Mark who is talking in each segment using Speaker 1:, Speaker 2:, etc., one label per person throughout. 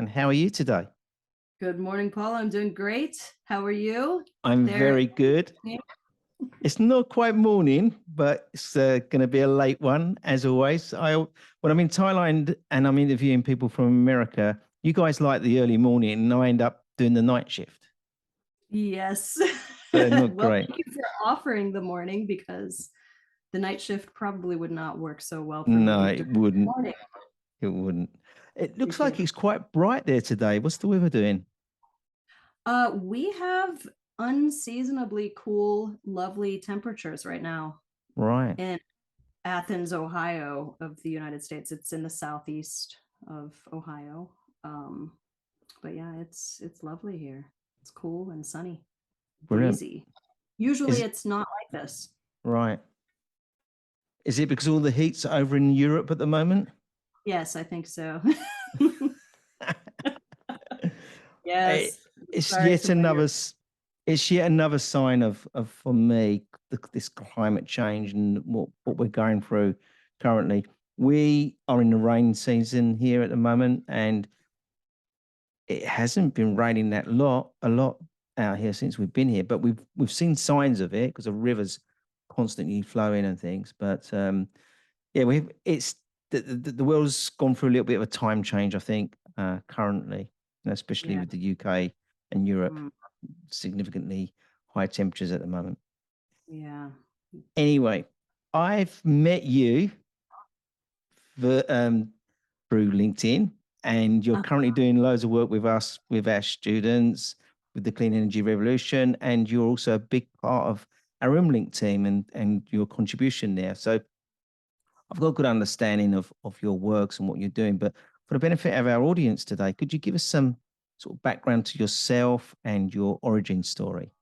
Speaker 1: and how are you today?
Speaker 2: Good morning, Paul. I'm doing great. How are you?
Speaker 1: I'm very good. It's not quite morning, but it's going to be a late one, as always. When I'm in Thailand and I'm interviewing people from America, you guys like the early morning, and I end up doing the night shift.
Speaker 2: Yes.
Speaker 1: So not
Speaker 2: Well,
Speaker 1: great.
Speaker 2: thank you for offering the morning, because the night shift probably would not work so well for
Speaker 1: No,
Speaker 2: me
Speaker 1: it
Speaker 2: during the
Speaker 1: wouldn't.
Speaker 2: morning.
Speaker 1: It wouldn't. It looks
Speaker 2: Appreciate
Speaker 1: like
Speaker 2: it.
Speaker 1: it's quite bright there today. What's the weather doing?
Speaker 2: We have unseasonably cool, lovely temperatures right now
Speaker 1: Right.
Speaker 2: in Athens, Ohio of the United States. It's in the southeast of Ohio. But yeah, it's lovely here. It's cool and sunny,
Speaker 1: Brilliant.
Speaker 2: breezy. Usually it's not like this.
Speaker 1: Right. Is it because all the heat's over in Europe at the moment?
Speaker 2: Yes, I think so.
Speaker 1: It's
Speaker 2: Yes. Sorry
Speaker 1: yet
Speaker 2: to my
Speaker 1: another sign of for me this climate change and what we're going through currently. We are in the rain season here at the moment, and it hasn't been raining a lot out here since we've been here, but we've seen signs of it because the rivers constantly flowing and things. But yeah, it's the world's gone through a little bit of a time change, I think, currently, especially
Speaker 2: Yeah.
Speaker 1: with the UK and Europe,
Speaker 2: Mm,
Speaker 1: significantly high temperatures at the moment.
Speaker 2: yeah.
Speaker 1: Anyway, I've met you for, through LinkedIn, and you're currently doing loads of work with us, with our students, with the Clean Energy Revolution, and you're also a big part of our Aumlink team and your contribution there. So I've got a good understanding of your works and what you're doing, but for the benefit of our audience today, could you give us some sort of background to yourself and your origin story?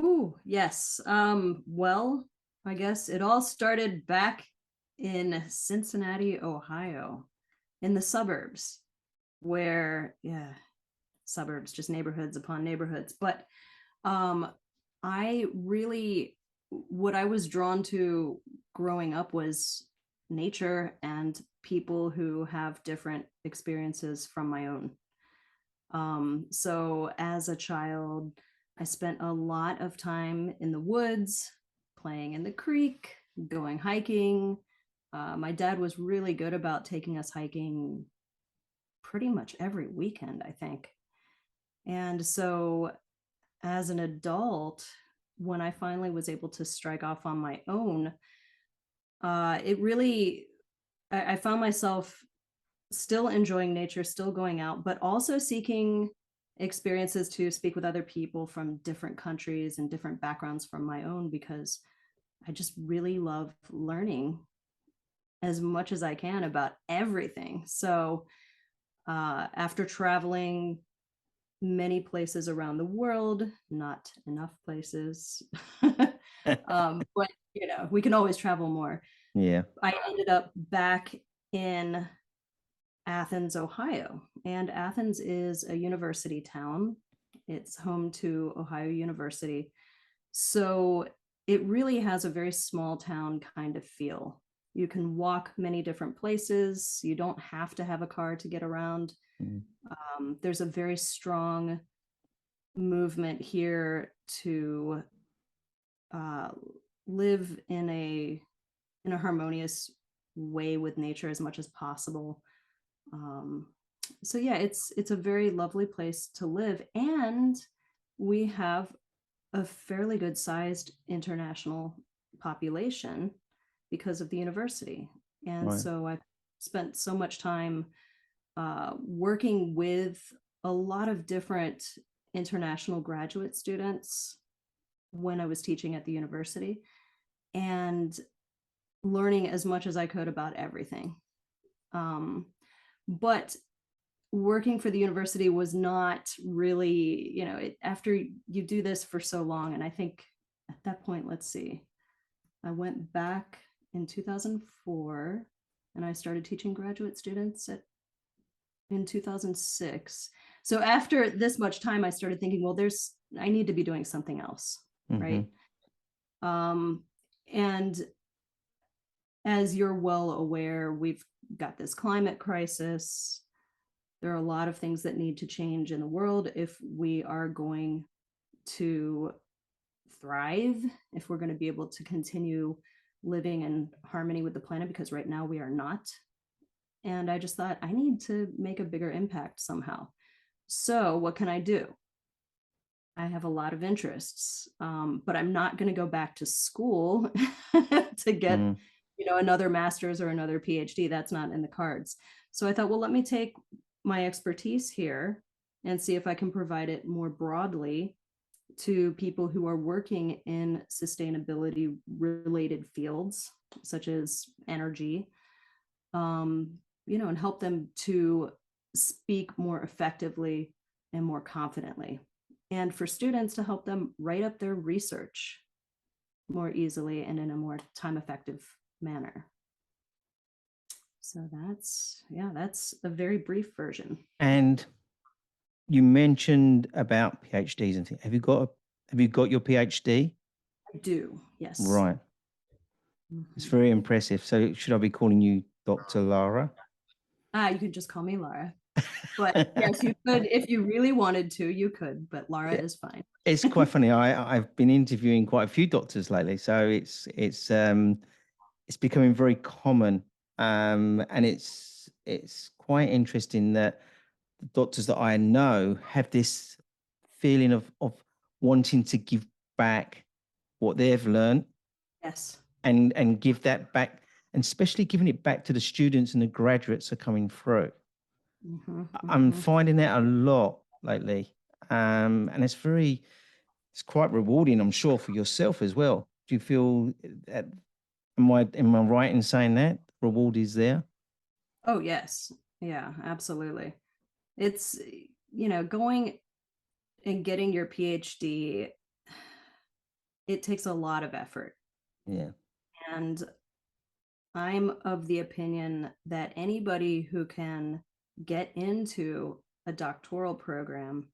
Speaker 2: Ooh, yes. Well, I guess it all started back in Cincinnati, Ohio, in the suburbs, where, yeah, suburbs, just neighborhoods upon neighborhoods. But um, I really, what I was drawn to growing up was nature and people who have different experiences from my own. So as a child, I spent a lot of time in the woods, playing in the creek, going hiking. My dad was really good about taking us hiking pretty much every weekend, I think. And so as an adult, when I finally was able to strike off on my own, it really, I found myself still enjoying nature, still going out, but also seeking experiences to speak with other people from different countries and different backgrounds from my own, because I just really love learning as much as I can about everything. So after traveling many places around the world, not enough places, but you know, we can always travel more.
Speaker 1: Yeah.
Speaker 2: I ended up back in Athens, Ohio. And Athens is a university town. It's home to Ohio University. So it really has a very small town kind of feel. You can walk many different places. You don't have to have a car to get around.
Speaker 1: Mm.
Speaker 2: There's a very strong movement here to live in a harmonious way with nature as much as possible. So yeah, it's a very lovely place to live, and we have a fairly good sized international population because of the university. And
Speaker 1: Right.
Speaker 2: so I've spent so much time working with a lot of different international graduate students when I was teaching at the university, and learning as much as I could about everything. But working for the university was not really, you know, after you do this for so long, and I think at that point, let's see, I went back in 2004 and I started teaching graduate students in 2006. So after this much time, I started thinking, well, I need to be doing something else,
Speaker 1: Mm-hmm.
Speaker 2: right? And as you're well aware, we've got this climate crisis. There are a lot of things that need to change in the world if we are going to thrive, if we're going to be able to continue living in harmony with the planet, because right now we are not. And I just thought, I need to make a bigger impact somehow. So what can I do? I have a lot of interests, but I'm not going to go back to school to get,
Speaker 1: Mm.
Speaker 2: another master's or another PhD. That's not in the cards. So I thought, well, let me take my expertise here and see if I can provide it more broadly to people who are working in sustainability related fields, such as energy, and help them to speak more effectively and more confidently. And for students to help them write up their research more easily and in a more time effective manner. So that's a very brief version.
Speaker 1: And you mentioned about PhDs and things. Have you got your PhD?
Speaker 2: I do, yes.
Speaker 1: Right. It's very impressive. So should I be calling you Dr. Lara?
Speaker 2: You could just call me Lara. But yes, you could, if you really wanted to, you could, but Lara is fine.
Speaker 1: It's quite funny. I've been interviewing quite a few doctors lately, so it's becoming very common, and it's quite interesting that the doctors that I know have this feeling of wanting to give back what they've learned.
Speaker 2: Yes.
Speaker 1: And give that back, and especially giving it back to the students and the graduates that are coming through. I'm finding that a lot lately, and it's quite rewarding, I'm sure, for yourself as well. Do you feel that? Am I right in saying that reward is there?
Speaker 2: Oh yes, yeah, absolutely. It's going and getting your PhD. It takes a lot of effort.
Speaker 1: Yeah.
Speaker 2: And I'm of the opinion that anybody who can get into a doctoral program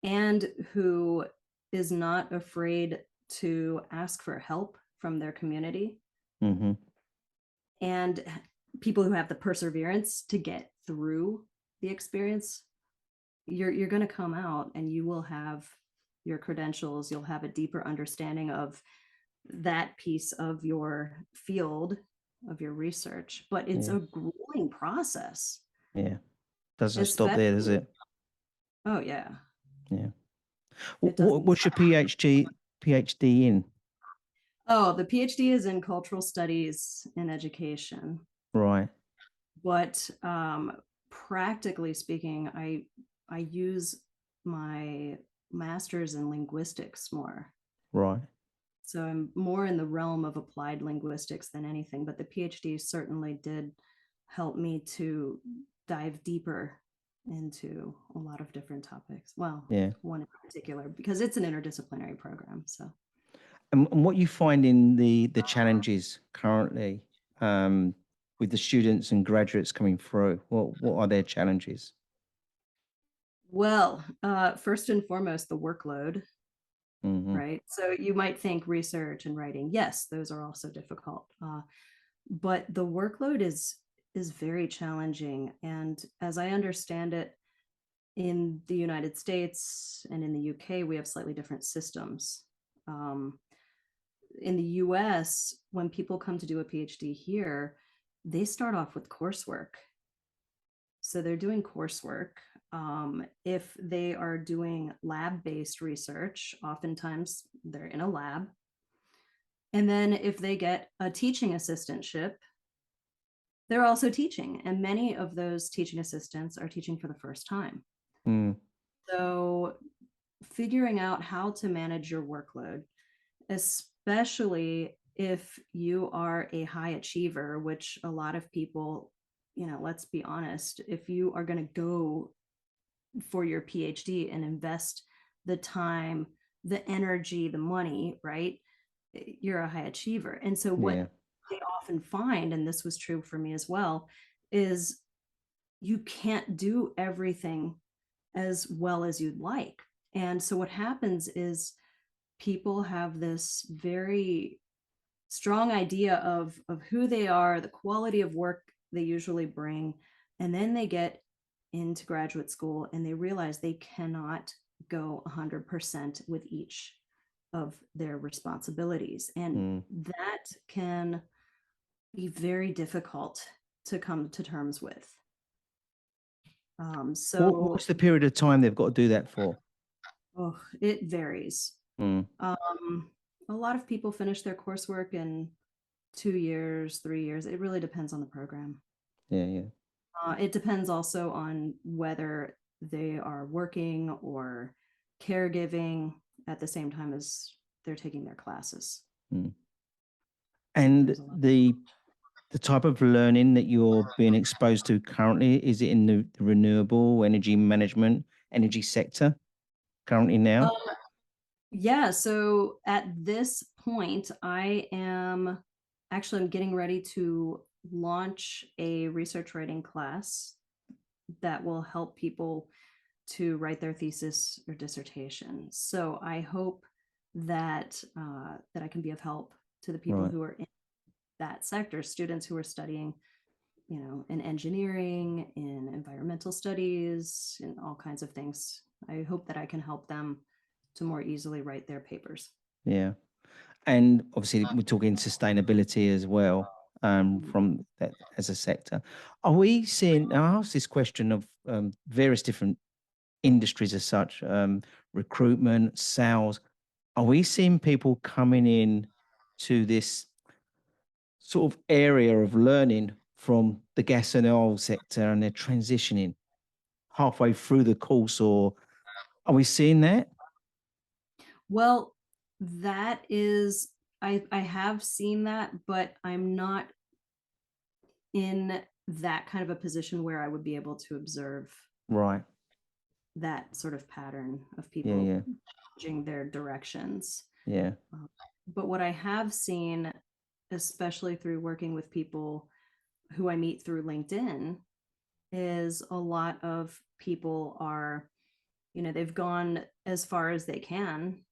Speaker 2: and who is not afraid to ask for help from their community, and people who have the perseverance to get through the experience, you're going to come out and you will have your credentials. You'll have a deeper understanding of that piece of your field, of your research, but it's a grueling process.
Speaker 1: Yeah. Doesn't stop there, does it?
Speaker 2: Oh yeah.
Speaker 1: Yeah. What's your PhD in?
Speaker 2: Oh, the PhD is in cultural studies and education.
Speaker 1: Right.
Speaker 2: But practically speaking, I use my master's in linguistics more.
Speaker 1: Right.
Speaker 2: So I'm more in the realm of applied linguistics than anything, but the PhD certainly did help me to dive deeper into a lot of different topics. Well, one in particular, because it's an interdisciplinary program. So,
Speaker 1: and what you find in the challenges currently with the students and graduates coming through, what are their challenges?
Speaker 2: Well, first and foremost, the workload. Right. So you might think research and writing. Yes, those are also difficult. But the workload is very challenging. And as I understand it, in the United States and in the UK, we have slightly different systems. In the US, when people come to do a PhD here, they start off with coursework. So they're doing coursework. If they are doing lab-based research, oftentimes they're in a lab. And then if they get a teaching assistantship, they're also teaching. And many of those teaching assistants are teaching for the first time. So figuring out how to manage your workload, especially if you are a high achiever, which a lot of people, let's be honest, if you are going to go for your PhD and invest the time, the energy, the money, right? You're a high achiever. And so what they often find, and this was true for me as well, is you can't do everything as well as you'd like. And so what happens is people have this very strong idea of who they are, the quality of work they usually bring, and then they get into graduate school and they realize they cannot go 100% with each of their responsibilities. And that can be very difficult to come to terms with. So
Speaker 1: What's the period of time they've got to do that for?
Speaker 2: oh, it varies. A lot of people finish their coursework in 2 years, 3 years. It really depends on the program.
Speaker 1: Yeah.
Speaker 2: It depends also on whether they are working or caregiving at the same time as they're taking their classes.
Speaker 1: And the type of learning that you're being exposed to currently, is it in the renewable energy management, energy sector currently now?
Speaker 2: Yeah, so at this point, I'm getting ready to launch a research writing class that will help people to write their thesis or dissertation. So I hope that that I can be of help to the people who are in that sector, students who are studying, in engineering, in environmental studies, in all kinds of things. I hope that I can help them to more easily write their papers.
Speaker 1: Yeah. And obviously we're talking sustainability as well, from that as a sector. Are we seeing, I asked this question of various different industries as such, recruitment, sales. Are we seeing people coming in to this sort of area of learning from the gas and oil sector and they're transitioning halfway through the course, or are we seeing that?
Speaker 2: Well, that is, I have seen that, but I'm not in that kind of a position where I would be able to observe
Speaker 1: Right.
Speaker 2: that sort of pattern of
Speaker 1: Yeah.
Speaker 2: people changing their directions.
Speaker 1: Yeah.
Speaker 2: But what I have seen, especially through working with people who I meet through LinkedIn, is a lot of people are, they've gone as far as they can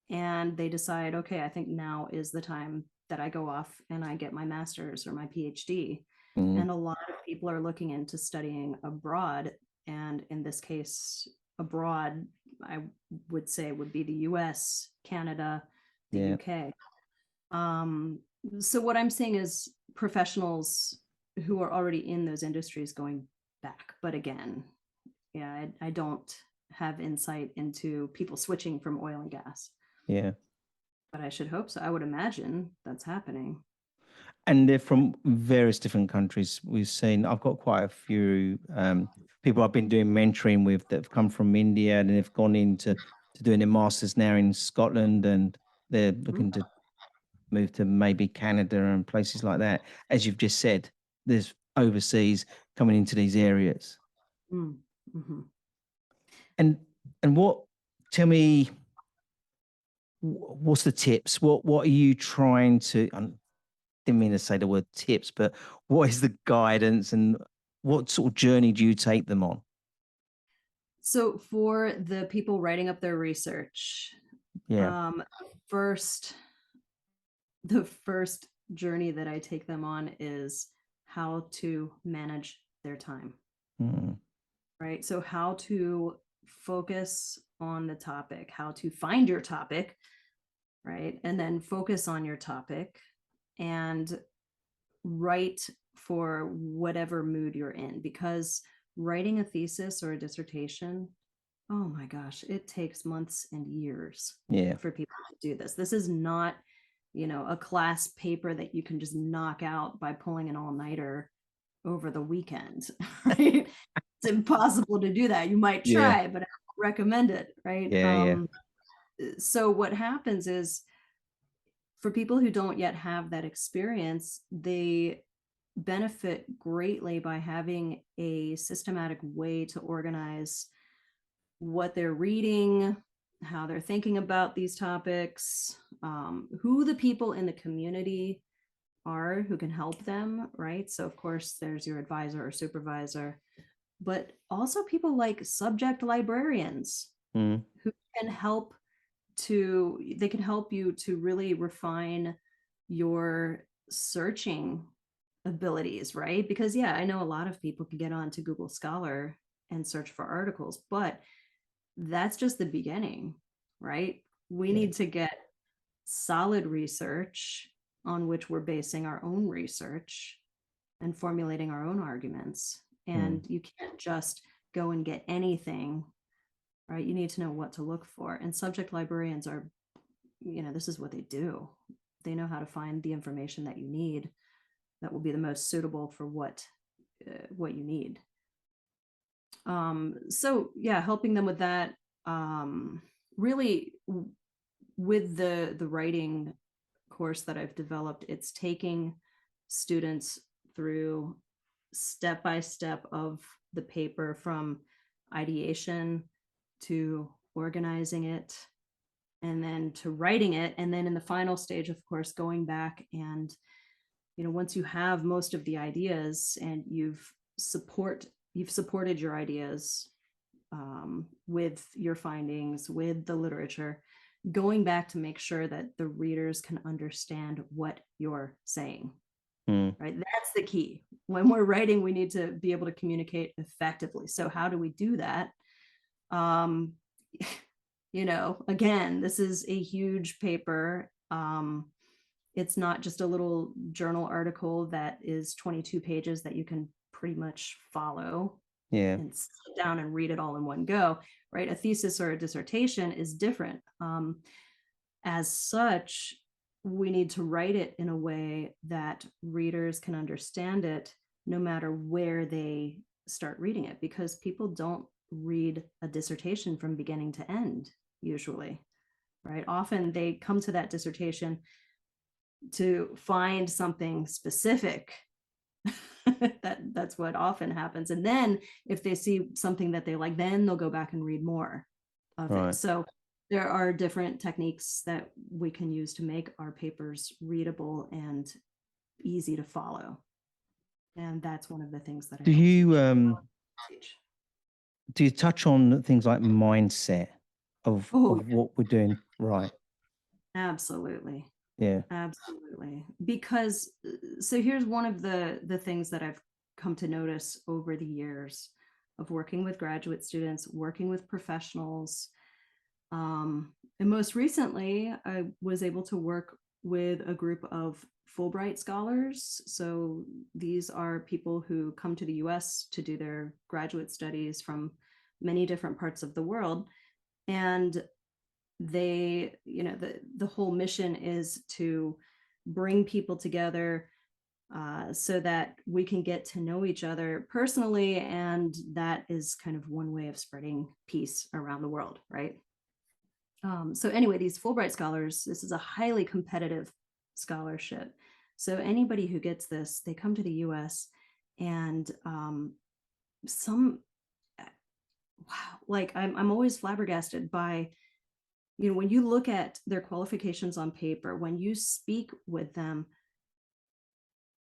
Speaker 2: and they decide, okay, I think now is the time that I go off and I get my master's or my PhD. And a lot of people are looking into studying abroad. And in this case, abroad, I would say would be the US, Canada, the UK. So what I'm seeing is professionals who are already in those industries going back. But again, yeah, I don't have insight into people switching from oil and gas.
Speaker 1: Yeah.
Speaker 2: But I should hope so. I would imagine that's happening.
Speaker 1: And they're from various different countries. We've seen, I've got quite a few people I've been doing mentoring with that have come from India and they've gone into doing their masters now in Scotland, and they're looking to move to maybe Canada and places like that. As you've just said, there's overseas coming into these areas. And what, tell me, what's the tips? What are you trying to, I didn't mean to say the word tips, but what is the guidance and what sort of journey do you take them on?
Speaker 2: So for the people writing up their research, the first journey that I take them on is how to manage their time. Right? So how to focus on the topic, how to find your topic, right? And then focus on your topic and write for whatever mood you're in, because writing a thesis or a dissertation, oh my gosh, it takes months and years for people to do this. This is not, a class paper that you can just knock out by pulling an all-nighter over the weekend, right? It's impossible to do that. You might try, but I don't recommend it, right? So what happens is, for people who don't yet have that experience, they benefit greatly by having a systematic way to organize what they're reading, how they're thinking about these topics, who the people in the community are who can help them, right? So of course there's your advisor or supervisor, but also people like subject librarians who can help you to really refine your searching abilities, right? Because yeah, I know a lot of people can get onto Google Scholar and search for articles, but that's just the beginning, right? We
Speaker 1: Yeah.
Speaker 2: need to get solid research on which we're basing our own research and formulating our own arguments. And you can't just go and get anything, right? You need to know what to look for. And subject librarians are, this is what they do. They know how to find the information that you need that will be the most suitable for what you need. So yeah, helping them with that. Really, with the writing course that I've developed, it's taking students through step by step of the paper, from ideation to organizing it, and then to writing it, and then in the final stage, of course, going back and once you have most of the ideas and you've supported your ideas with your findings, with the literature, going back to make sure that the readers can understand what you're saying. Right? That's the key. When we're writing, we need to be able to communicate effectively. So how do we do that? Again, this is a huge paper. It's not just a little journal article that is 22 pages that you can pretty much follow and sit down and read it all in one go, right? A thesis or a dissertation is different. As such, we need to write it in a way that readers can understand it no matter where they start reading it, because people don't read a dissertation from beginning to end, usually, right? Often they come to that dissertation to find something specific. That's what often happens. And then if they see something that they like, then they'll go back and read more of it. So there are different techniques that we can use to make our papers readable and easy to follow. And that's one of the things that I
Speaker 1: do you touch on things like mindset of what we're doing right?
Speaker 2: Absolutely.
Speaker 1: Yeah,
Speaker 2: absolutely. Because so here's one of the things that I've come to notice over the years of working with graduate students, working with professionals. And most recently, I was able to work with a group of Fulbright scholars. So these are people who come to the US to do their graduate studies from many different parts of the world. And they, the whole mission is to bring people together so that we can get to know each other personally. And that is kind of one way of spreading peace around the world, right? So anyway, these Fulbright scholars, this is a highly competitive scholarship. So anybody who gets this, they come to the US and I'm always flabbergasted by, when you look at their qualifications on paper, when you speak with them,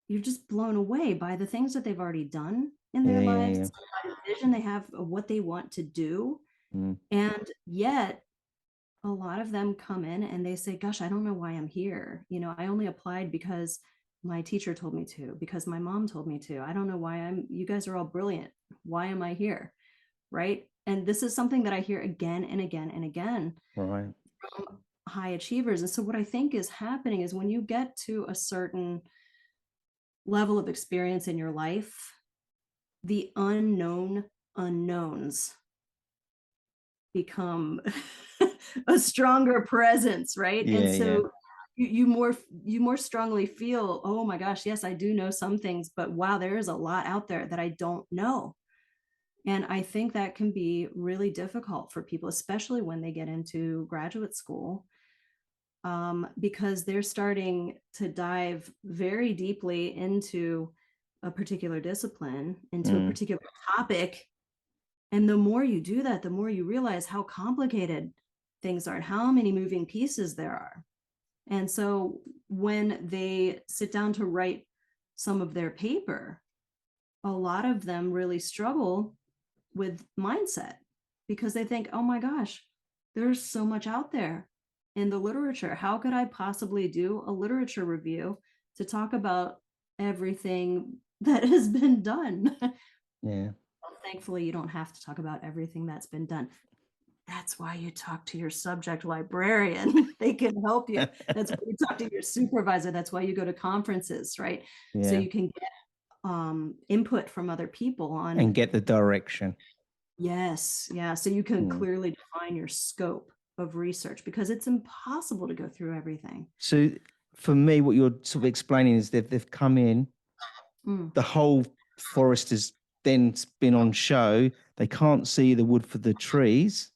Speaker 2: you're just blown away by the things that they've already done in their lives, by the vision they have of what they want to do. And yet a lot of them come in and they say, gosh, I don't know why I'm here. I only applied because my teacher told me to, because my mom told me to. I don't know why you guys are all brilliant. Why am I here? Right. And this is something that I hear again and again and again from high achievers. And so what I think is happening is when you get to a certain level of experience in your life, the unknown unknowns become a stronger presence, right? And so you more strongly feel, oh my gosh, yes, I do know some things, but wow, there is a lot out there that I don't know. And I think that can be really difficult for people, especially when they get into graduate school, because they're starting to dive very deeply into a particular discipline, into a particular topic. And the more you do that, the more you realize how complicated things are and how many moving pieces there are. And so when they sit down to write some of their paper, a lot of them really struggle with mindset because they think, oh my gosh, there's so much out there in the literature. How could I possibly do a literature review to talk about everything that has been done.
Speaker 1: Yeah.
Speaker 2: Well, thankfully, you don't have to talk about everything that's been done. That's why you talk to your subject librarian. They can help you. That's why you talk to your supervisor. That's why you go to conferences, right? So
Speaker 1: Yeah.
Speaker 2: you can get input from other people on.
Speaker 1: And get the direction.
Speaker 2: Yes, yeah. So you can
Speaker 1: Mm.
Speaker 2: clearly define your scope of research, because it's impossible to go through everything.
Speaker 1: So for me, what you're sort of explaining is they've come in, the whole forest has then been on show. They can't see the wood for the trees,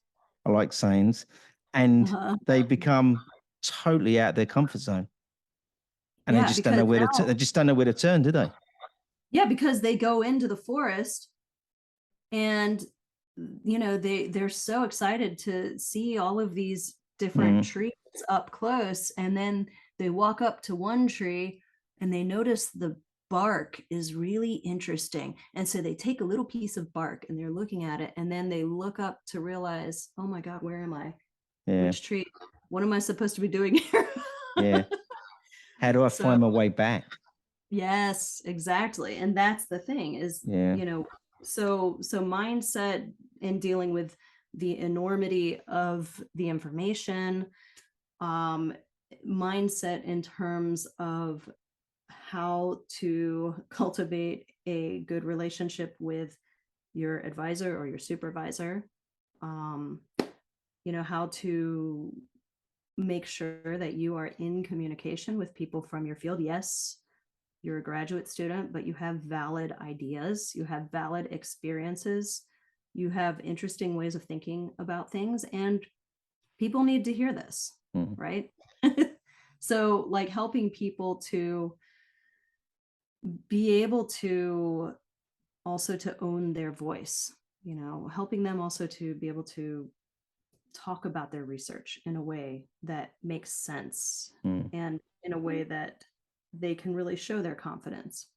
Speaker 1: I like sayings, and they become totally out of their comfort zone. And they
Speaker 2: Yeah,
Speaker 1: just don't know
Speaker 2: because
Speaker 1: where to they just don't know where to turn, do they?
Speaker 2: yeah, because they go into the forest and they're so excited to see all of these different trees up close, and then they walk up to one tree and they notice the bark is really interesting, and so they take a little piece of bark and they're looking at it, and then they look up to realize, oh my god, where am I?
Speaker 1: Yeah.
Speaker 2: Which tree? What am I supposed to be doing here?
Speaker 1: Yeah. How do I
Speaker 2: So
Speaker 1: find my way back?
Speaker 2: yes, exactly. And that's the thing is,
Speaker 1: Yeah.
Speaker 2: so mindset in dealing with the enormity of the information, mindset in terms of how to cultivate a good relationship with your advisor or your supervisor, how to make sure that you are in communication with people from your field. Yes, you're a graduate student, but you have valid ideas, you have valid experiences, you have interesting ways of thinking about things, and people need to hear this, right? So like helping people to be able to also to own their voice, helping them also to be able to talk about their research in a way that makes sense and in a way that they can really show their confidence.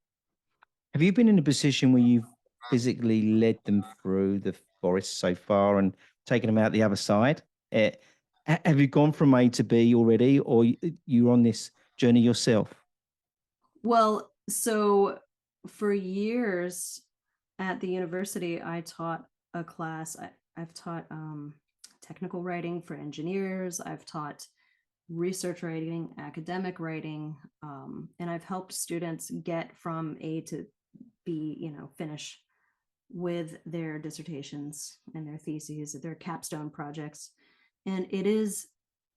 Speaker 1: Have you been in a position where you've physically led them through the forest so far and taken them out the other side? Have you gone from A to B already, or you're on this journey yourself?
Speaker 2: Well, so for years at the university, I taught a class. I've taught technical writing for engineers. I've taught research writing, academic writing, and I've helped students get from A to B, finish with their dissertations and their theses, their capstone projects. And it is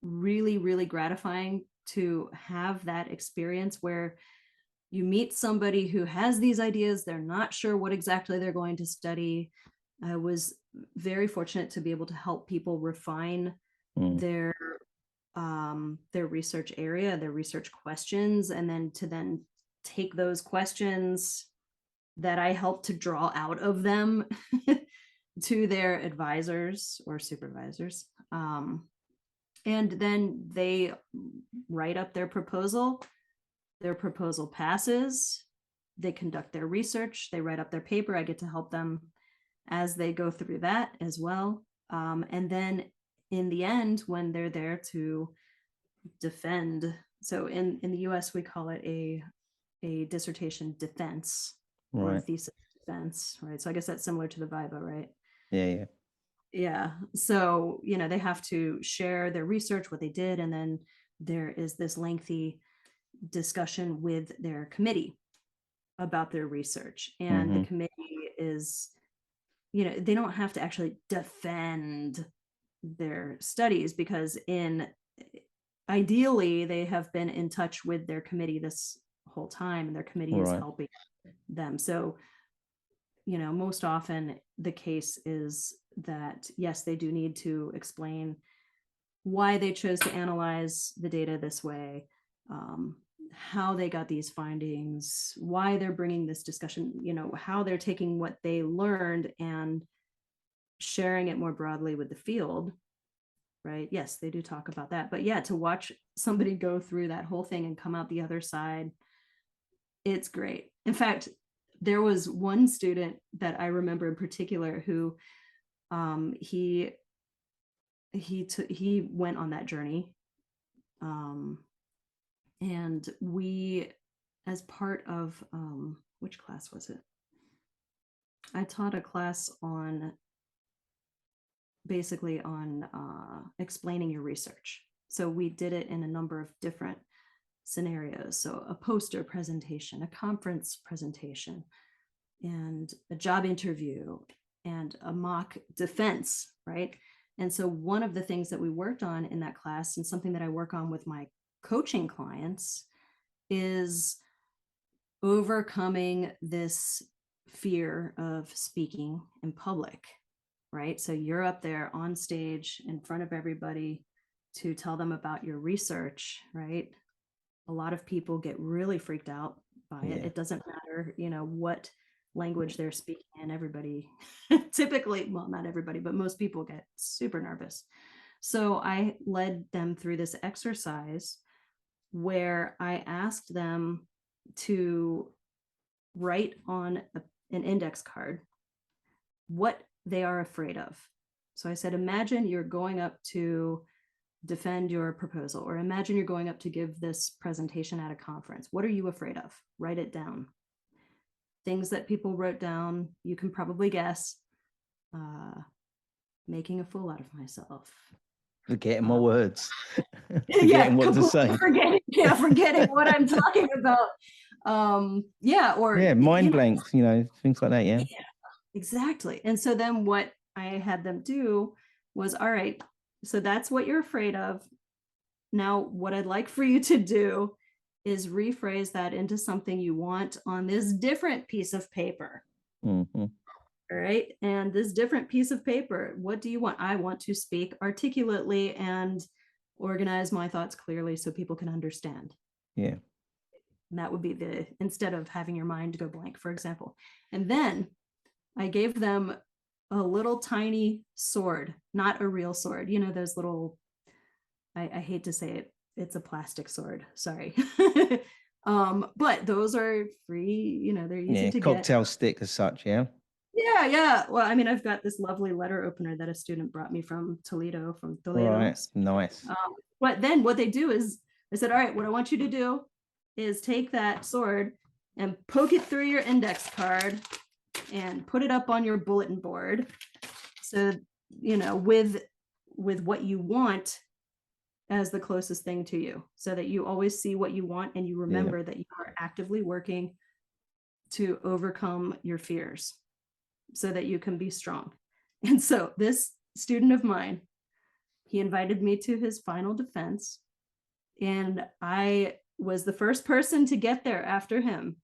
Speaker 2: really, really gratifying to have that experience where you meet somebody who has these ideas, they're not sure what exactly they're going to study. I was very fortunate to be able to help people refine their research area, their research questions, and then to take those questions that I helped to draw out of them to their advisors or supervisors. And then they write up their proposal passes, they conduct their research, they write up their paper. I get to help them as they go through that as well. And then in the end, when they're there to defend, so in the US, we call it a dissertation defense or a thesis defense, right? So I guess that's similar to the Viva, right?
Speaker 1: Yeah.
Speaker 2: Yeah. So, they have to share their research, what they did, and then there is this lengthy discussion with their committee about their research. And the committee is, they don't have to actually defend their studies, because ideally they have been in touch with their committee this whole time, and their committee is helping them. So, most often the case is that, yes, they do need to explain why they chose to analyze the data this way, how they got these findings, why they're bringing this discussion, how they're taking what they learned and sharing it more broadly with the field, right? Yes, they do talk about that. But yeah, to watch somebody go through that whole thing and come out the other side, it's great. In fact, there was one student that I remember in particular who he went on that journey, and we as part of, which class was it? I taught a class on basically on explaining your research. So we did it in a number of different scenarios. So a poster presentation, a conference presentation, and a job interview, and a mock defense, right? And so one of the things that we worked on in that class, and something that I work on with my coaching clients, is overcoming this fear of speaking in public, right? So you're up there on stage in front of everybody to tell them about your research, right? A lot of people get really freaked out by it. It doesn't matter, what language they're speaking in. Everybody typically, well, not everybody, but most people get super nervous. So I led them through this exercise where I asked them to write on an index card what they are afraid of. So I said, imagine you're going up to defend your proposal, or imagine you're going up to give this presentation at a conference. What are you afraid of? Write it down. Things that people wrote down, you can probably guess. Making a fool out of myself.
Speaker 1: Forgetting my words.
Speaker 2: Forgetting
Speaker 1: what to say.
Speaker 2: Forgetting what I'm talking about.
Speaker 1: Mind blanks, things like that. Yeah,
Speaker 2: exactly. And so then what I had them do was, all right, so that's what you're afraid of. Now, what I'd like for you to do is rephrase that into something you want on this different piece of paper.
Speaker 1: Mm-hmm.
Speaker 2: All right. And this different piece of paper, what do you want? I want to speak articulately and organize my thoughts clearly so people can understand.
Speaker 1: Yeah.
Speaker 2: And that would be instead of having your mind go blank, for example. And then I gave them a little tiny sword, not a real sword. Those little, I hate to say it, it's a plastic sword. Sorry. But those are free, they're easy to
Speaker 1: cocktail
Speaker 2: get.
Speaker 1: stick as such. Yeah.
Speaker 2: Yeah. Well, I mean, I've got this lovely letter opener that a student brought me from Toledo.
Speaker 1: Right. Nice.
Speaker 2: But then what they do is, I said, all right, what I want you to do is take that sword and poke it through your index card and put it up on your bulletin board. So, with what you want as the closest thing to you, so that you always see what you want and you remember that you are actively working to overcome your fears so that you can be strong. And so this student of mine, he invited me to his final defense, and I was the first person to get there after him.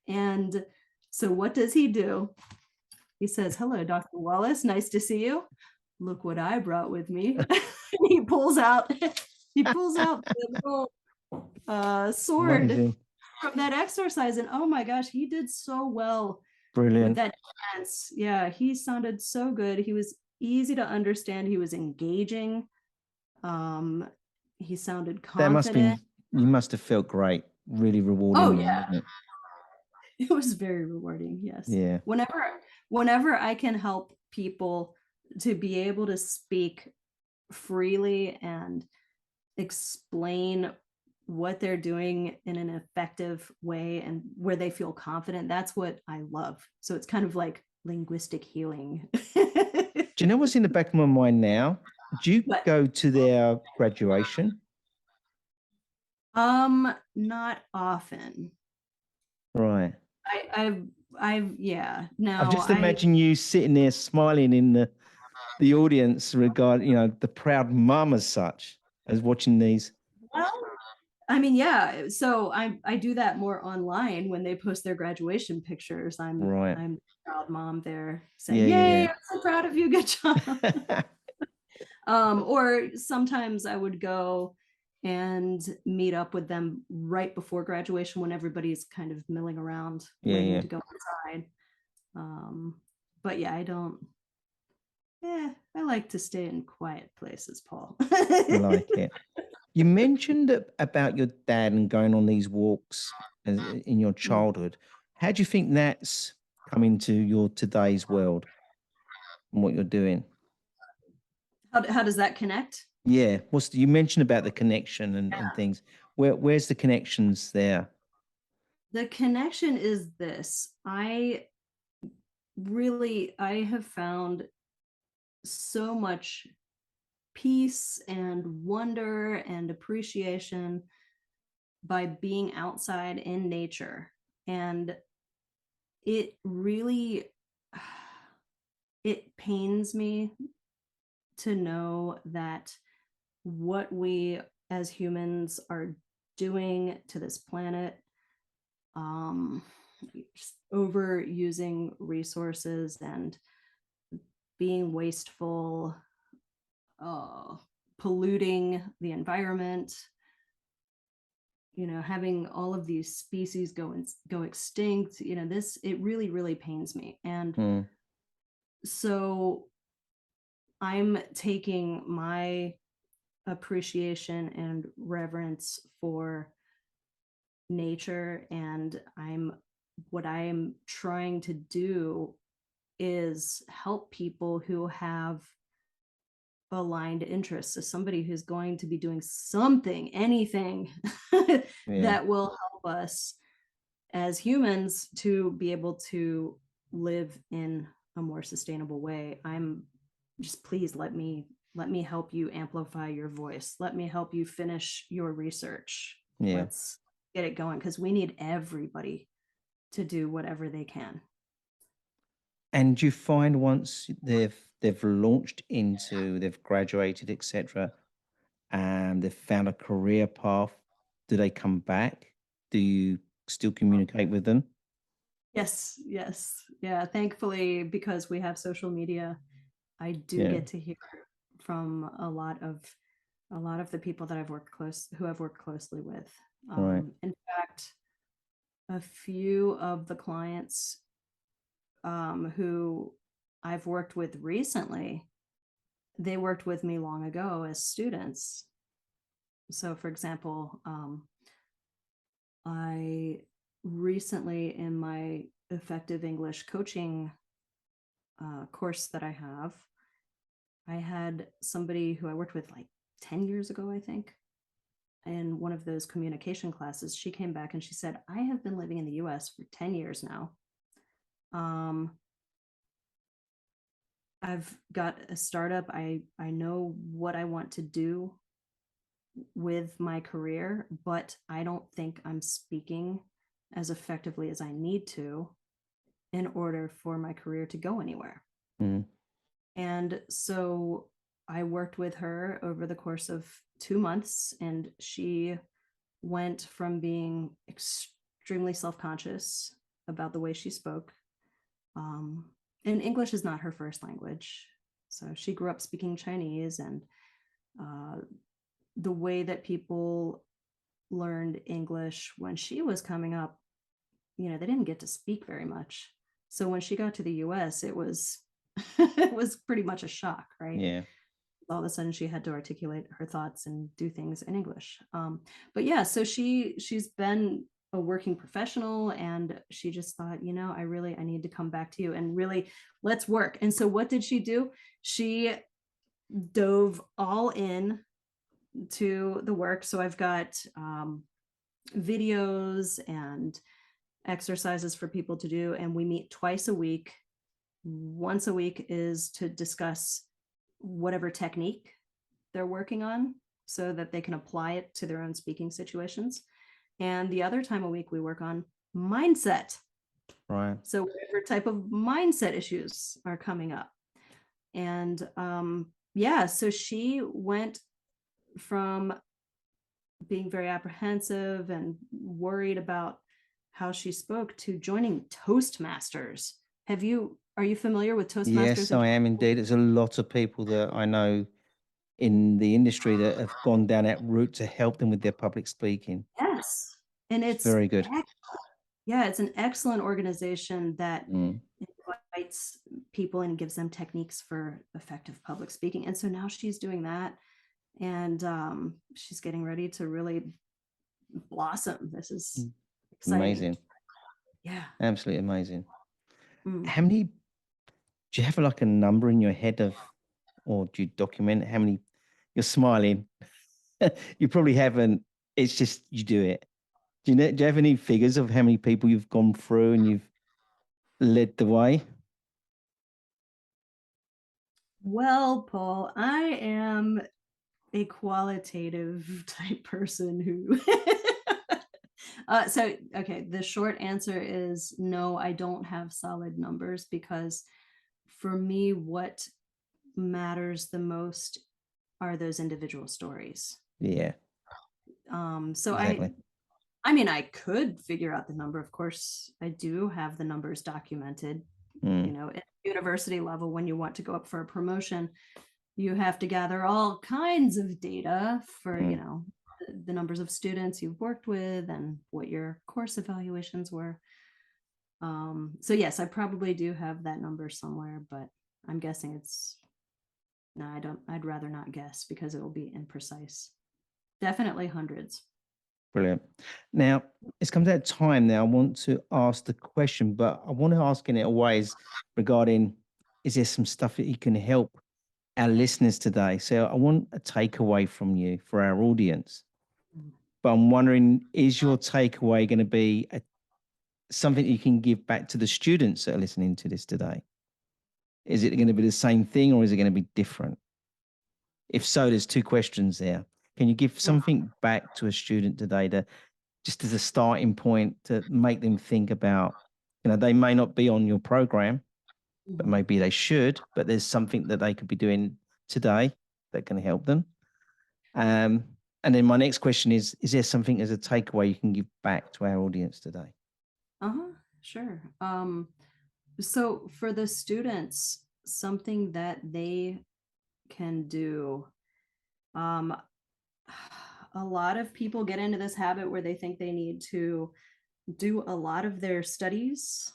Speaker 2: And so what does he do? He says, "Hello, Dr. Wallace, nice to see you. Look what I brought with me." he pulls out the little sword
Speaker 1: Amazing.
Speaker 2: from that exercise. And oh my gosh, he did so well.
Speaker 1: Brilliant.
Speaker 2: With that defense. Yeah, he sounded so good. He was easy to understand. He was engaging. He sounded confident.
Speaker 1: You must have felt great. Really rewarding.
Speaker 2: Oh yeah. Wasn't it? It was very rewarding. Yes.
Speaker 1: Yeah.
Speaker 2: Whenever I can help people to be able to speak freely and explain what they're doing in an effective way and where they feel confident, that's what I love. So it's kind of like linguistic healing.
Speaker 1: Do you know what's in the back of my mind now? Do you go to their graduation?
Speaker 2: Not often.
Speaker 1: Right.
Speaker 2: No.
Speaker 1: I just imagine you sitting there smiling in the audience, the proud mum as such, as watching these.
Speaker 2: Well, I mean, yeah. So I do that more online when they post their graduation pictures. I'm a proud mom there saying, "Yay, I'm so proud of you. Good job." Or sometimes I would go and meet up with them right before graduation when everybody's kind of milling around waiting to go inside. But yeah, I like to stay in quiet places, Paul.
Speaker 1: I like it. You mentioned about your dad and going on these walks in your childhood. How do you think that's come into your today's world and what you're doing?
Speaker 2: How does that connect?
Speaker 1: Yeah. You mentioned about the connection and things. Where's the connections there?
Speaker 2: The connection is this. I have found so much peace and wonder and appreciation by being outside in nature. And it really, it pains me to know that what we as humans are doing to this planet, just overusing resources and being wasteful, polluting the environment, having all of these species go extinct, it really pains me. And
Speaker 1: Mm.
Speaker 2: so I'm taking my appreciation and reverence for nature, and what I'm trying to do is help people who have aligned interests. So somebody who's going to be doing something, anything
Speaker 1: Yeah.
Speaker 2: that will help us as humans to be able to live in a more sustainable way. I'm just, please let me help you amplify your voice. Let me help you finish your research.
Speaker 1: Yeah.
Speaker 2: Let's get it going, because we need everybody to do whatever they can.
Speaker 1: And you find once they've launched into, they've graduated, etc., and they've found a career path, do they come back? Do you still communicate with them?
Speaker 2: Yes, yes. Yeah, thankfully, because we have social media, I do
Speaker 1: Yeah.
Speaker 2: get to hear from a lot of the people that who I've worked closely with.
Speaker 1: Right.
Speaker 2: In fact, a few of the clients who I've worked with recently, they worked with me long ago as students. So, for example, I recently, in my effective English coaching course that I had somebody who I worked with like 10 years ago, I think, in one of those communication classes. She came back and she said, I have been living in the US for 10 years now. I've got a startup. I know what I want to do with my career, but I don't think I'm speaking as effectively as I need to in order for my career to go anywhere.
Speaker 1: Mm.
Speaker 2: And so I worked with her over the course of 2 months, and she went from being extremely self-conscious about the way she spoke. And English is not her first language. So she grew up speaking Chinese, and the way that people learned English when she was coming up, they didn't get to speak very much. So when she got to the US, it was it was pretty much a shock, right?
Speaker 1: Yeah.
Speaker 2: All of a sudden she had to articulate her thoughts and do things in English. But yeah, so she's been a working professional, and she just thought, I need to come back to you and really let's work. And so what did she do? She dove all in to the work. So I've got videos and exercises for people to do, and we meet twice a week. Once a week is to discuss whatever technique they're working on so that they can apply it to their own speaking situations. And the other time a week, we work on mindset.
Speaker 1: Right.
Speaker 2: So whatever type of mindset issues are coming up. And yeah, so she went from being very apprehensive and worried about how she spoke to joining Toastmasters. Are you familiar with Toastmasters?
Speaker 1: Yes, I am indeed. There's a lot of people that I know in the industry that have gone down that route to help them with their public speaking.
Speaker 2: Yes. And
Speaker 1: It's very good.
Speaker 2: yeah, it's an excellent organization that
Speaker 1: Mm.
Speaker 2: invites people and gives them techniques for effective public speaking. And so now she's doing that, and she's getting ready to really blossom. This is exciting.
Speaker 1: Amazing.
Speaker 2: Yeah.
Speaker 1: Absolutely amazing.
Speaker 2: Mm.
Speaker 1: How many, do you have like a number in your head of, or do you document how many? You're smiling. You probably haven't. It's just you do it. Do you have any figures of how many people you've gone through and you've led the way?
Speaker 2: Well, Paul, I am a qualitative type person who okay, the short answer is no, I don't have solid numbers, because for me, what matters the most are those individual stories.
Speaker 1: Yeah,
Speaker 2: So
Speaker 1: exactly.
Speaker 2: I mean, I could figure out the number. Of course, I do have the numbers documented.
Speaker 1: Mm,
Speaker 2: At university level, when you want to go up for a promotion, you have to gather all kinds of data for,
Speaker 1: mm.
Speaker 2: the numbers of students you've worked with and what your course evaluations were. So yes, I probably do have that number somewhere, but I'm guessing no, I don't, I'd rather not guess because it will be imprecise. Definitely hundreds.
Speaker 1: Brilliant. Now, it's come to that time now. I want to ask the question, but I want to ask in it ways regarding, is there some stuff that you can help our listeners today? So I want a takeaway from you for our audience.
Speaker 2: Mm.
Speaker 1: But I'm wondering, is your takeaway going to be something that you can give back to the students that are listening to this today? Is it going to be the same thing or is it going to be different? If so, there's two questions there. Can you give something back to a student today to just as a starting point to make them think about, they may not be on your program, but
Speaker 2: Mhm.
Speaker 1: maybe they should, but there's something that they could be doing today that can help them. And then my next question is there something as a takeaway you can give back to our audience today?
Speaker 2: Sure. So for the students, something that they can do, um, a lot of people get into this habit where they think they need to do a lot of their studies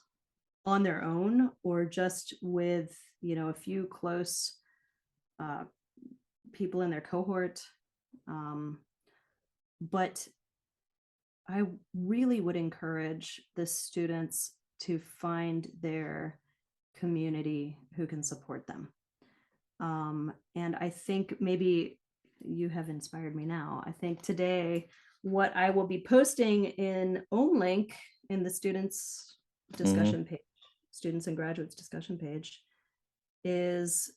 Speaker 2: on their own or just with, a few close uh, people in their cohort. But I really would encourage the students to find their community who can support them. And I think maybe you have inspired me now. I think today, what I will be posting in Aumlink in the students
Speaker 1: Mm-hmm.
Speaker 2: discussion page, students and graduates discussion page, is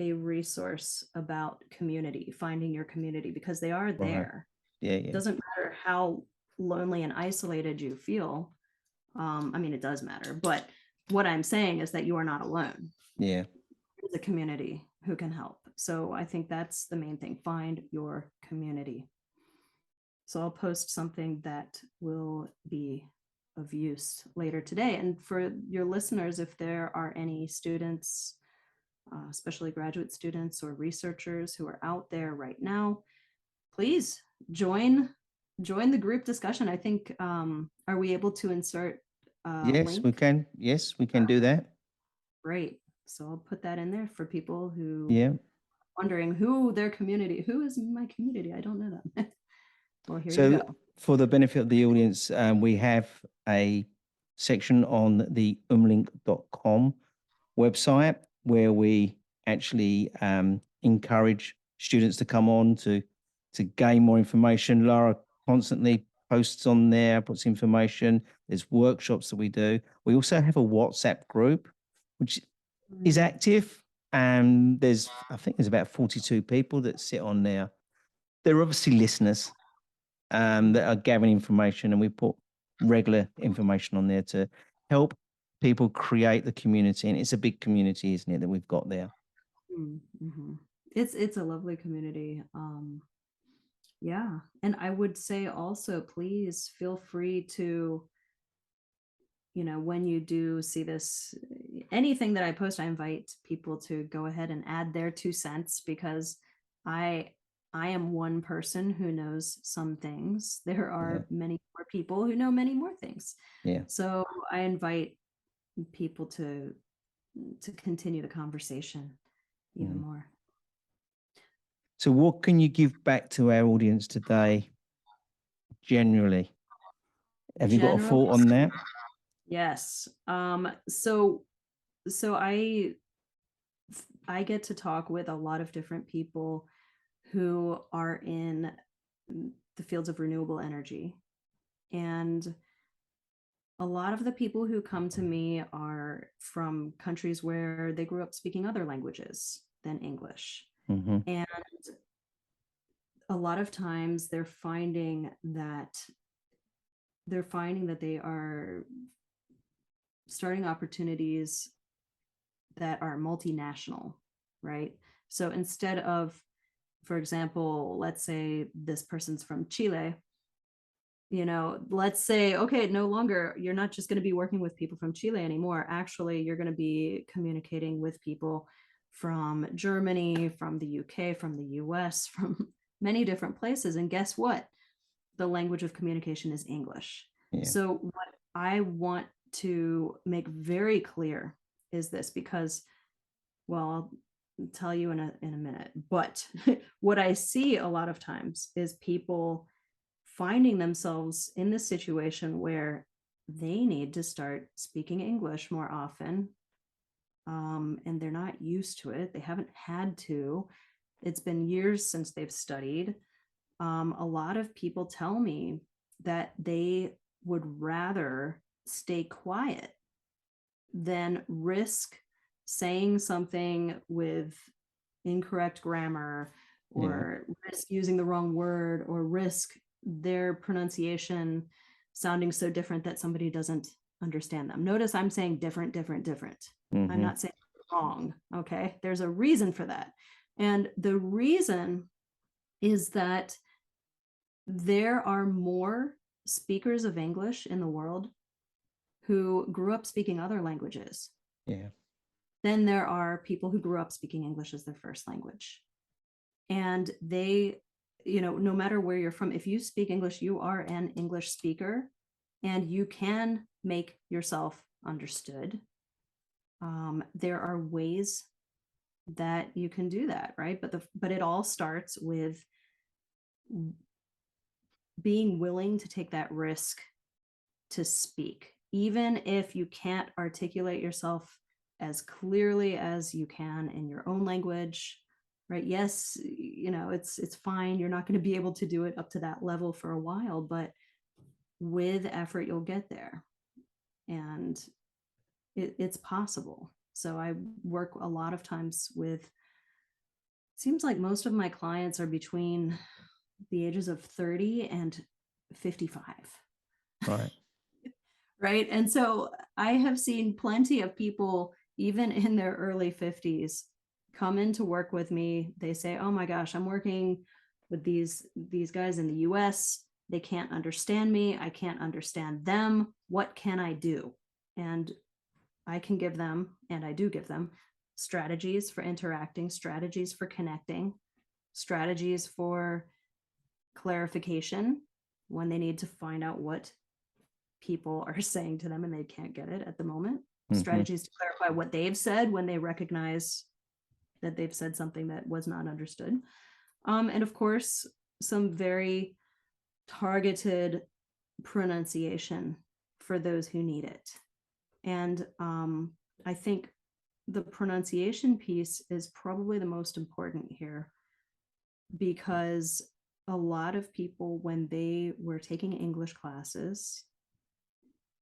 Speaker 2: a resource about community, finding your community, because they are
Speaker 1: Right.
Speaker 2: there.
Speaker 1: Yeah,
Speaker 2: It
Speaker 1: yeah.
Speaker 2: doesn't matter how lonely and isolated you feel. I mean, it does matter, but what I'm saying is that you are not alone.
Speaker 1: Yeah.
Speaker 2: There's a community who can help. So I think that's the main thing. Find your community. So I'll post something that will be of use later today. And for your listeners, if there are any students, especially graduate students or researchers who are out there right now, please join the group discussion. I think, are we able to insert a
Speaker 1: Yes, we
Speaker 2: link?
Speaker 1: can. Yes, we can do that.
Speaker 2: Great. So I'll put that in there for people who
Speaker 1: Yeah.
Speaker 2: wondering who is my community? I don't know that. Well, here you
Speaker 1: So
Speaker 2: go.
Speaker 1: for the benefit of the audience, we have a section on the umlink.com website where we actually encourage students to come on to gain more information. Lara constantly posts on there, puts information. There's workshops that we do. We also have a WhatsApp group, which is active. And I think there's about 42 people that sit on there. They're obviously listeners that are gathering information, and we put regular information on there to help people create the community. And it's a big community, isn't it, that we've got there?
Speaker 2: Mm-hmm. It's a lovely community. Yeah, and I would say also, please feel free to, when you do see this, anything that I post, I invite people to go ahead and add their 2 cents, because I am one person who knows some things. There
Speaker 1: Yeah.
Speaker 2: are many more people who know many more things.
Speaker 1: Yeah.
Speaker 2: So I invite people to continue the conversation even more.
Speaker 1: So what can you give back to our audience today generally? Have you got a
Speaker 2: Generally,
Speaker 1: thought on that?
Speaker 2: yes. So I get to talk with a lot of different people who are in the fields of renewable energy. And a lot of the people who come to me are from countries where they grew up speaking other languages than English.
Speaker 1: Mm-hmm.
Speaker 2: And a lot of times they're finding that they are starting opportunities that are multinational, right? So instead of, for example, let's say this person's from Chile, let's say, okay, no longer, you're not just going to be working with people from Chile anymore. Actually, you're going to be communicating with people from Germany, from the UK, from the US, from many different places. And guess what? The language of communication is English.
Speaker 1: Yeah.
Speaker 2: So what I want to make very clear is this, because, well, I'll tell you in a minute, but what I see a lot of times is people finding themselves in this situation where they need to start speaking English more often. And they're not used to it. They haven't had to. It's been years since they've studied. A lot of people tell me that they would rather stay quiet than risk saying something with incorrect grammar, or risk using the wrong word, or risk their pronunciation sounding so different that somebody doesn't understand them. Notice I'm saying different.
Speaker 1: Mm-hmm.
Speaker 2: I'm not saying wrong. Okay. There's a reason for that. And the reason is that there are more speakers of English in the world who grew up speaking other languages than there are people who grew up speaking English as their first language. And they, no matter where you're from, if you speak English, you are an English speaker and you can make yourself understood. There are ways that you can do that, right? But it all starts with being willing to take that risk to speak, even if you can't articulate yourself as clearly as you can in your own language, right? Yes, it's fine. You're not going to be able to do it up to that level for a while, but with effort, you'll get there. And it's possible. So I work a lot of times with, seems like most of my clients are between the ages of 30 and 55.
Speaker 1: Right.
Speaker 2: Right. And so I have seen plenty of people, even in their early 50s, come in to work with me. They say, oh my gosh, I'm working with these guys in the US. They can't understand me. I can't understand them. What can I do? And I can give them, and I do give them, strategies for interacting, strategies for connecting, strategies for clarification when they need to find out what people are saying to them and they can't get it at the moment.
Speaker 1: Mm-hmm.
Speaker 2: Strategies to clarify what they've said when they recognize that they've said something that was not understood. And of course, some very targeted pronunciation for those who need it. And I think the pronunciation piece is probably the most important here, because a lot of people, when they were taking English classes,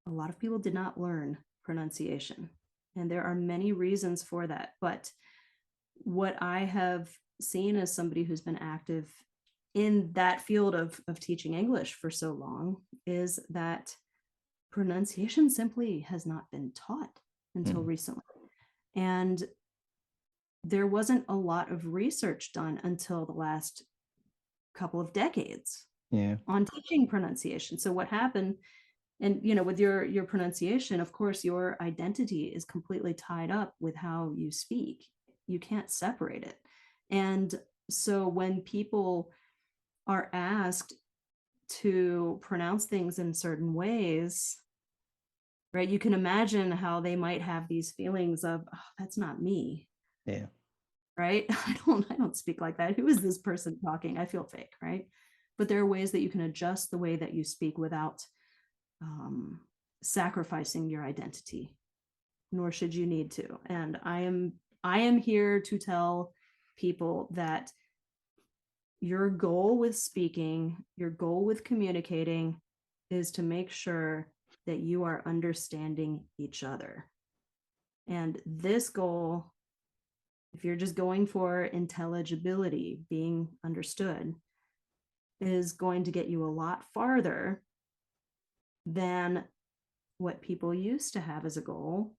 Speaker 2: a lot of people did not learn pronunciation. And there are many reasons for that. But what I have seen as somebody who's been active in that field of teaching English for so long is that pronunciation simply has not been taught until recently. And there wasn't a lot of research done until the last couple of decades on teaching pronunciation. So what happened, and with your pronunciation, of course, your identity is completely tied up with how you speak. You can't separate it. And so when people are asked to pronounce things in certain ways, right, you can imagine how they might have these feelings of, oh, that's not me.
Speaker 1: Yeah.
Speaker 2: Right? I don't speak like that. Who is this person talking? I feel fake, right? But there are ways that you can adjust the way that you speak without sacrificing your identity, nor should you need to. And I am here to tell people that your goal with speaking, your goal with communicating, is to make sure that you are understanding each other. And this goal, if you're just going for intelligibility, being understood, is going to get you a lot farther than what people used to have as a goal,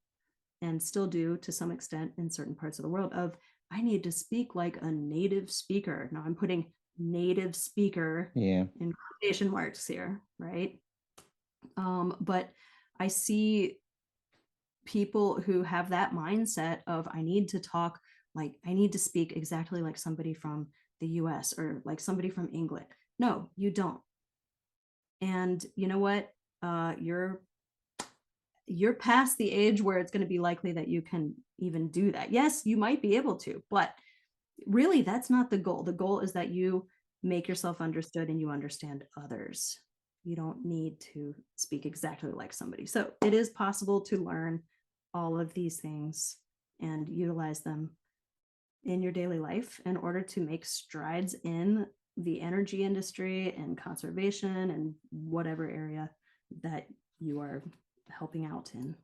Speaker 2: and still do to some extent in certain parts of the world, of I need to speak like a native speaker. Now I'm putting native speaker in quotation marks here, right? But I see people who have that mindset of I need to talk like, I need to speak exactly like somebody from the US or like somebody from England. No, you don't. And you know what? You're past the age where it's going to be likely that you can even do that. Yes, you might be able to, but really that's not the goal. The goal is that you make yourself understood and you understand others. You don't need to speak exactly like somebody. So it is possible to learn all of these things and utilize them in your daily life in order to make strides in the energy industry and conservation and whatever area that you are helping out in.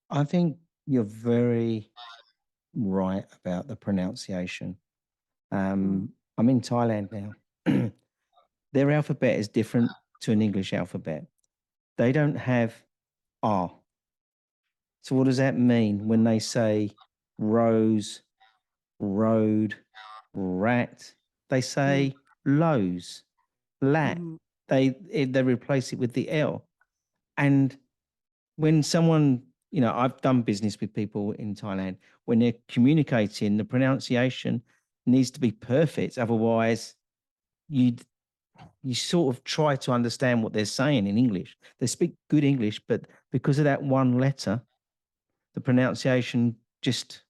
Speaker 1: I think you're very right about the pronunciation. I'm in Thailand now. Their alphabet is different to an English alphabet. They don't have R. So what does that mean when they say rose, road, rat? They say lows, lat. They replace it with the L. And when someone, you know, I've done business with people in Thailand, when they're communicating, the pronunciation needs to be perfect. Otherwise, you sort of try to understand what they're saying in English. They speak good English, but because of that one letter, the pronunciation just,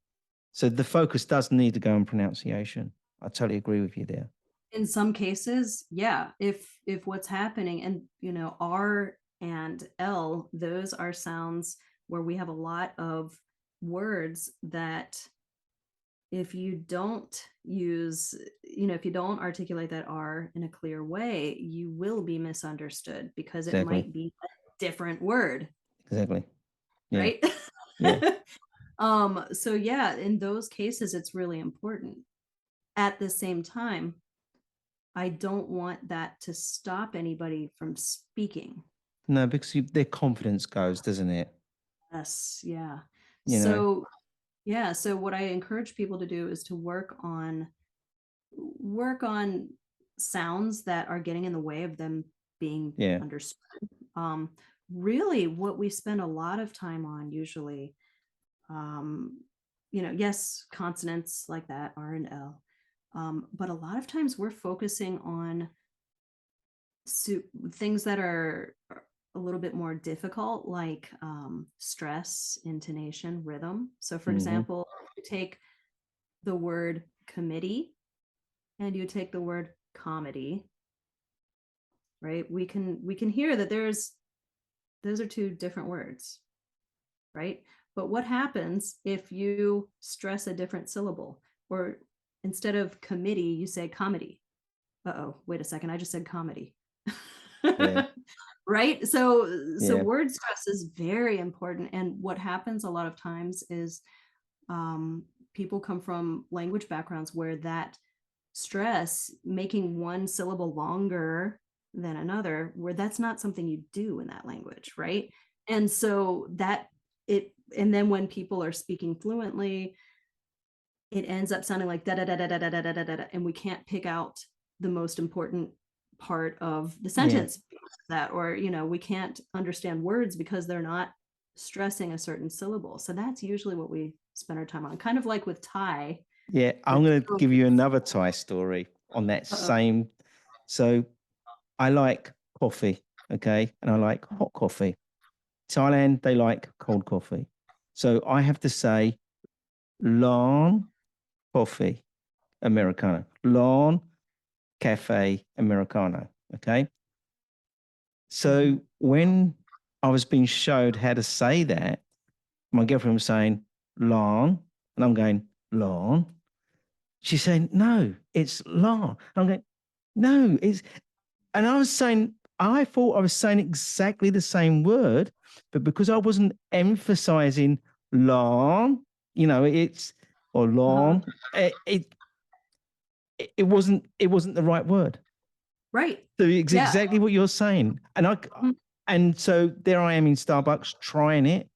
Speaker 1: so the focus does need to go on pronunciation. I totally agree with you there.
Speaker 2: In some cases, yeah, if what's happening, and you know, R and L, those are sounds where we have a lot of words that if you don't use, you know, if you don't articulate that R in a clear way, you will be misunderstood because it might be a different word.
Speaker 1: Exactly. Yeah.
Speaker 2: Right?
Speaker 1: Yeah.
Speaker 2: So yeah, in those cases, it's really important. At the same time, I don't want that to stop anybody from speaking.
Speaker 1: No, because their confidence goes, doesn't it?
Speaker 2: Yes, yeah.
Speaker 1: You know?
Speaker 2: So yeah, so what I encourage people to do is to work on sounds that are getting in the way of them being understood. Really what we spend a lot of time on usually, you know, yes, consonants like that, R and L, but a lot of times we're focusing on things that are a little bit more difficult, like stress, intonation, rhythm. So for example, you take the word committee and you take the word comedy, right? We can hear that those are two different words, right? But what happens if you stress a different syllable, or instead of committee, you say comedy? Uh-oh, wait a second, I just said comedy. Yeah. Right? So word stress is very important. And what happens a lot of times is people come from language backgrounds where that stress, making one syllable longer than another, where that's not something you do in that language, right? And so and then when people are speaking fluently, it ends up sounding like da da da da da da da da da, and we can't pick out the most important part of the sentence that, or you know, we can't understand words because they're not stressing a certain syllable. So that's usually what we spend our time on, kind of like with Thai.
Speaker 1: Yeah, I'm going to give you another Thai story on that same. So I like coffee, okay, and I like hot coffee. Thailand, they like cold coffee. So I have to say long coffee Americano, long cafe Americano, okay? So when I was being showed how to say that, my girlfriend was saying long, and I'm going long. She's saying, no, it's long. I'm going, no, it's, and I was saying, I thought I was saying exactly the same word, but because I wasn't emphasizing long, or long, it wasn't the right word.
Speaker 2: Right.
Speaker 1: So it's
Speaker 2: Yeah.
Speaker 1: exactly what you're saying. And so there I am in Starbucks trying it.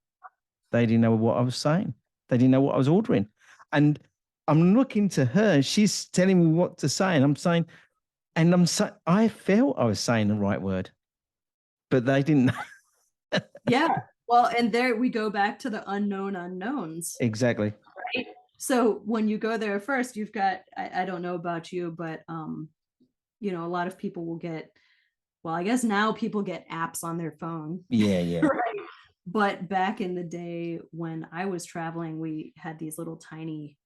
Speaker 1: They didn't know what I was saying. They didn't know what I was ordering. And I'm looking to her, she's telling me what to say. And I felt I was saying the right word, but they didn't.
Speaker 2: Yeah. Well, and there we go back to the unknown unknowns.
Speaker 1: Exactly.
Speaker 2: Right. So when you go there first, you've got, I don't know about you, but a lot of people will get, well, I guess now people get apps on their phone.
Speaker 1: Yeah.
Speaker 2: Right. But back in the day when I was traveling, we had these little tiny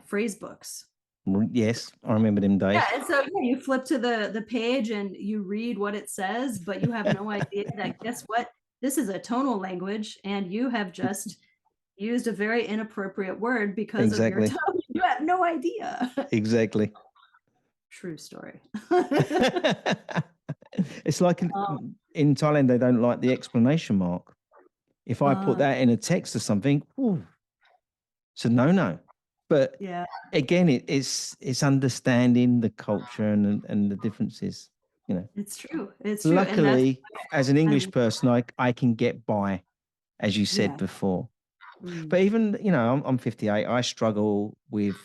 Speaker 2: phrase books.
Speaker 1: Yes, I remember them days.
Speaker 2: Yeah, and so you flip to the page and you read what it says, but you have no idea that, guess what? This is a tonal language, and you have just used a very inappropriate word because of your
Speaker 1: Exactly.
Speaker 2: tone. You have no idea.
Speaker 1: Exactly.
Speaker 2: True story.
Speaker 1: It's like in Thailand, they don't like the exclamation mark. If I put that in a text or something, it's a no. But
Speaker 2: yeah,
Speaker 1: again, it's understanding the culture and the differences.
Speaker 2: it's true. It's true.
Speaker 1: Luckily, as an English person, I can get by, as you said
Speaker 2: Yeah.
Speaker 1: before. But even, I'm 58, I struggle with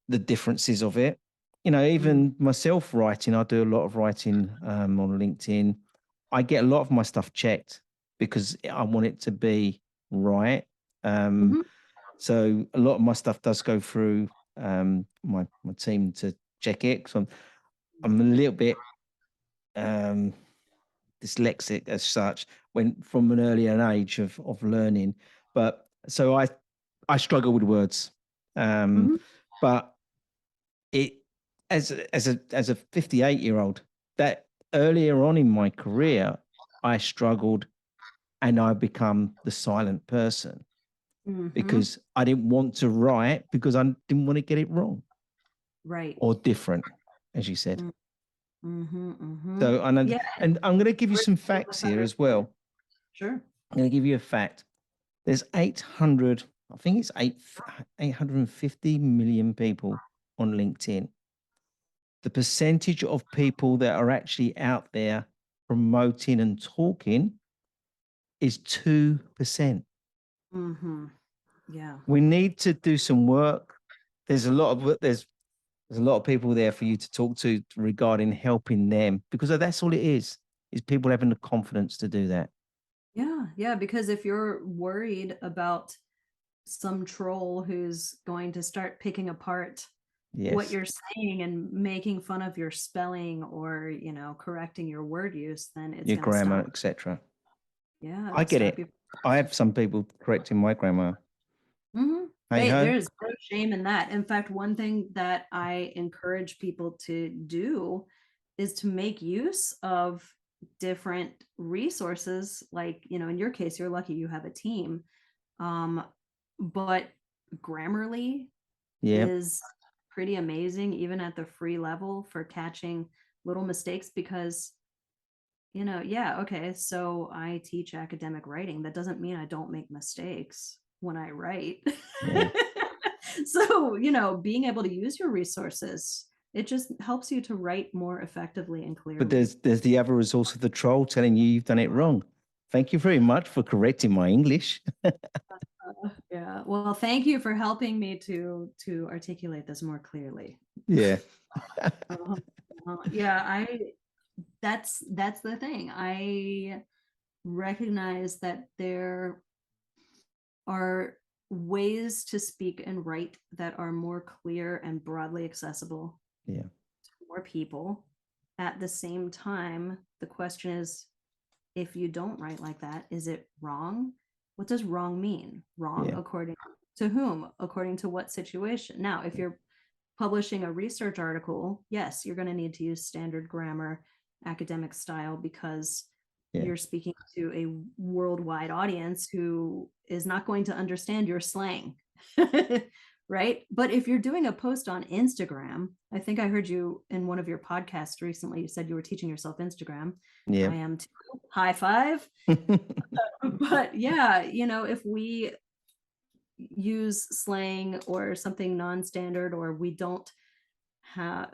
Speaker 1: the differences of it. Even myself writing, I do a lot of writing on LinkedIn. I get a lot of my stuff checked because I want it to be right. So a lot of my stuff does go through my team to check it. So I'm a little bit dyslexic as such, went from an earlier age of learning. But so I struggle with words. But it as a 58-year-old, that earlier on in my career, I struggled and I become the silent person because I didn't want to write because I didn't want to get it wrong.
Speaker 2: Right.
Speaker 1: Or different, as you said. So,
Speaker 2: Yeah.
Speaker 1: and I'm going to give you some facts here as well.
Speaker 2: Sure.
Speaker 1: I'm going to give you a fact. There's 850 million people on LinkedIn. The percentage of people that are actually out there promoting and talking is 2%.
Speaker 2: Yeah.
Speaker 1: We need to do some work. There's a lot of people there for you to talk to regarding helping them, because that's all it is people having the confidence to do that.
Speaker 2: Yeah, because if you're worried about some troll who's going to start picking apart what you're saying and making fun of your spelling or, correcting your word use, then it's
Speaker 1: your grammar, etc.
Speaker 2: Yeah,
Speaker 1: I get it. I have some people correcting my grammar.
Speaker 2: Hey, there's no shame in that. In fact, one thing that I encourage people to do is to make use of different resources. Like, in your case, you're lucky you have a team. But Grammarly is pretty amazing, even at the free level, for catching little mistakes because, okay, so I teach academic writing. That doesn't mean I don't make mistakes when I write. Yeah. So, being able to use your resources, it just helps you to write more effectively and clearly.
Speaker 1: But there's the other resource of the troll telling you've done it wrong. Thank you very much for correcting my English.
Speaker 2: Yeah. Well, thank you for helping me to articulate this more clearly.
Speaker 1: Yeah.
Speaker 2: Yeah, that's the thing. I recognize that there are ways to speak and write that are more clear and broadly accessible to more people. At the same time, the question is, if you don't write like that, is it wrong? What does wrong mean? Wrong according to whom? According to what situation? Now, if you're publishing a research article, yes, you're going to need to use standard grammar, academic style, because you're speaking to a worldwide audience who is not going to understand your slang. right? But if you're doing a post on Instagram, I think I heard you in one of your podcasts recently, you said you were teaching yourself Instagram.
Speaker 1: Yeah.
Speaker 2: I am too. High five. But yeah, if we use slang or something non-standard, or we don't have,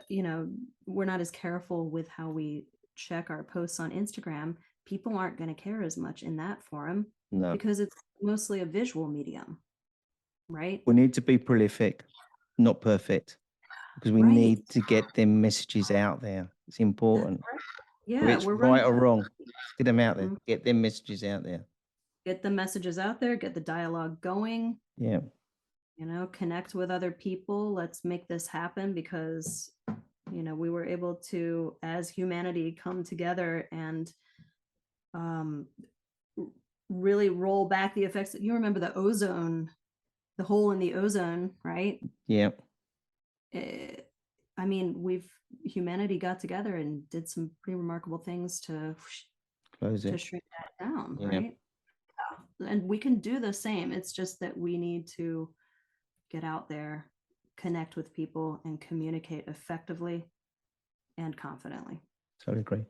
Speaker 2: we're not as careful with how we check our posts on Instagram, people aren't going to care as much in that forum
Speaker 1: No.
Speaker 2: because it's mostly a visual medium, right?
Speaker 1: We need to be prolific, not perfect, because we
Speaker 2: Right.
Speaker 1: need to get them messages out there. It's important.
Speaker 2: Yeah,
Speaker 1: Whether it's
Speaker 2: we're
Speaker 1: right
Speaker 2: running.
Speaker 1: or wrong, get them out there.
Speaker 2: Mhm.
Speaker 1: Get them messages out there.
Speaker 2: Get the messages out there, get the dialogue going,
Speaker 1: Yeah.
Speaker 2: connect with other people. Let's make this happen because, we were able to, as humanity, come together and really roll back the effects. You remember the ozone, the hole in the ozone, right?
Speaker 1: Yeah.
Speaker 2: I mean, humanity got together and did some pretty remarkable things to
Speaker 1: Close it.
Speaker 2: shrink that down,
Speaker 1: Yeah.
Speaker 2: right? Yeah. And we can do the same. It's just that we need to get out there, connect with people, and communicate effectively and confidently.
Speaker 1: Totally agree.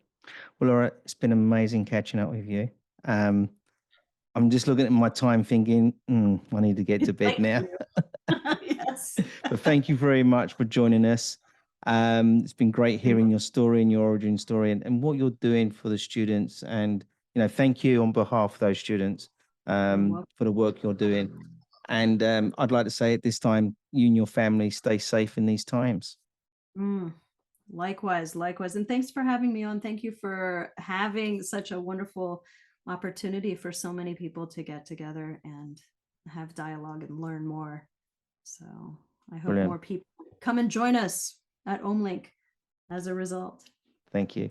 Speaker 1: Well, Laura, it's been amazing catching up with you. I'm just looking at my time thinking, I need to get to bed now.
Speaker 2: Yes.
Speaker 1: But thank you very much for joining us. It's been great hearing your story and your origin story and what you're doing for the students. And, thank you on behalf of those students for the work you're doing. And I'd like to say at this time, you and your family stay safe in these times.
Speaker 2: Likewise. And thanks for having me on. Thank you for having such a wonderful opportunity for so many people to get together and have dialogue and learn more. So I hope more people come and join us at Aumlink as a result.
Speaker 1: Thank you.